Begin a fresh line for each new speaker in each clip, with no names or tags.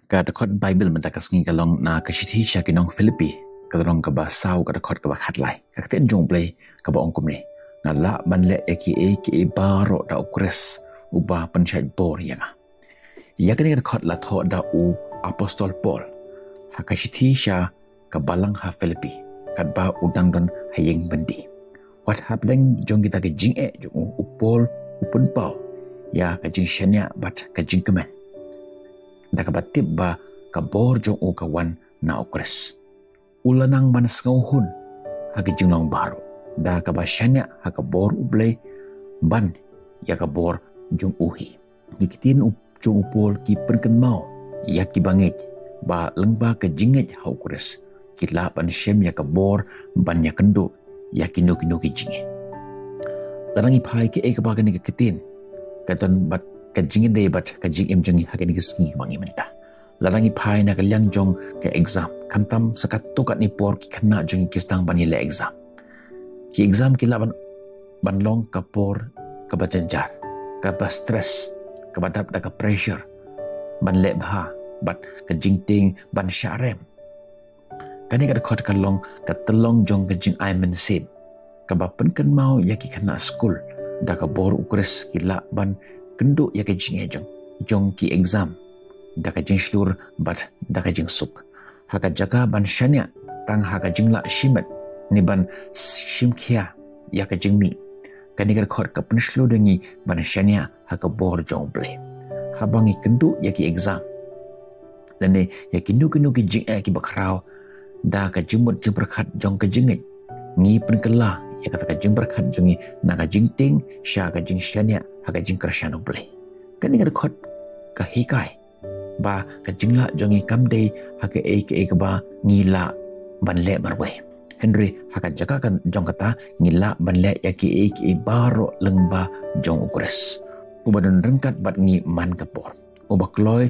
Ka dekot Bible mendakas ngi kalong na kasithi sya kinong Filipi kalong ka ba sau ka dekot ka ba khatlai ka ten jong play ka ba ongkum ni na la ban le ki baro da ukres uba panchait bor yanga ya ka dekot la tho da u apostol Paul ha kasithi sya ka balang ha Filipi kat ba udang don hayeng bandi what happening jong kita ke jing jong u Paul upun pau ya ka jing shanya bat ka jing kemen da ka batip ba ka bor jong u kawan na ukres ulanang ban skauhun hagi jinglong baru da ka ba shanya ha ka bor ublay ban ya ka bor jong uhi dikitin jong upol ki perken mau ya ki bangej ba lengba ka jinget ha ukres kitla ban shem ya ka bor ban ya kendo ya ki ki jinge tarangi phai ke ek ba ka ni kitin katon bat ka jingi day bat ka jing em jangi hagani kisngi bangi menta larangi phai na kalyang jong ka exam kamtam sakat tokat ni por ki khana jong kistang bani le exam ki exam ki laban banlong ka por ka bajanjar ka ba stress ka badap da ka pressure ban le bha bat ka jingting ban sharem kani ka khot kalong ka telong jong ka jing ai men sim ka ba pen kan mau ya ki khana school da ka bor ukres ki la ban kendo ya ka jing jong ki exam da ka jing slur bat da ka jing suk haka jaga ban shanya tang haka jing la shimet ni ban shimkhia ya ka jing mi kani ka khot ka pen shlu dengi ban shanya haka bor jong ble habangi kendo ya ki exam dan ne ya kinu ki jing ki bakrau da ka jimut jing berkhat jong ka jing ngi pen kala ya kata ka jing berkhat jongi na ka jing ting sha ka jing shanya haka jing kershano ble kani ka khot ka hikai ba ka jing la jongi kamde haka ke ba ngila ban le marwe Henry haka jaga kan jong kata ngila ban le ya ke baro lengba jong ukres ubadon rengkat bat ngi man kapor ubak loy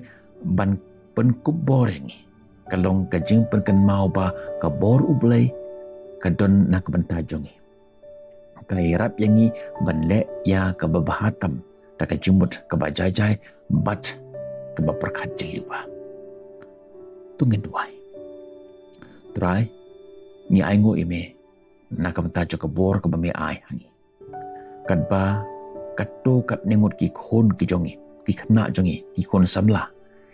ban pen kubor ngi kalong ka jing pen kan mau ba ka bor ublay ka don na ka banta jongi ka irap yangi ban le ya ka babahatam ta ka jimut ka ba jai bat ka ba perkhat jiliwa tungin duai try ni aingo ime na ka banta jo ka bor ka ba me ai hangi kat ba katto kat nengut ki khon ki jongi ki khna jongi ki khon samla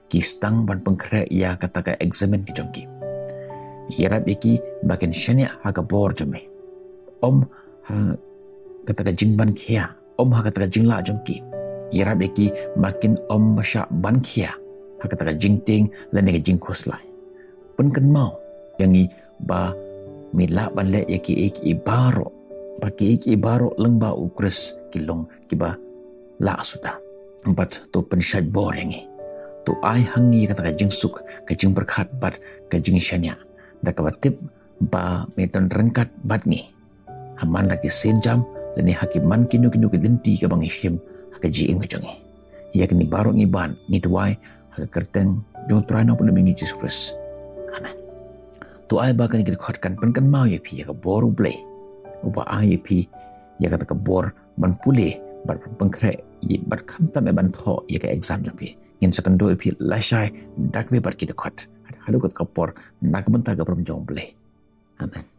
ki stang ban pengkre ya kata ka examen ki jongi irap iki baken shanya ha ka bor jome om ha kata ka jingban khia om ha kata ka jingla jongki irap iki makin om basha ban khia ha kata ka jingting lan ka jing khoslai pun kan mau yangi ba mila ban le iki baro baki iki baro lengba ukres kilong kiba la suda but to pensyad bor yangi tu ai hangi kata ka jing suk ka jing berkhat bat ka jing shanya da ka batip ba meton rengkat bat ni haman lagi senjam dan ni hakim man kinu ki denti ka bang ishim ka jing ka jongi ya kini baro ngi ban ni tuai ha kerteng jong trano pun demi Jesus Christ amen tu ai ba kan ki khotkan pen kan mau ye pi ka boru ble uba ai pi ya kata ka bor ban pule bat pengkre bat khamtam e ban tho ya ka exam jampi in second do pi lashai dakwe bat ki khot halu ka kapor nak banta ka prom jong ble amen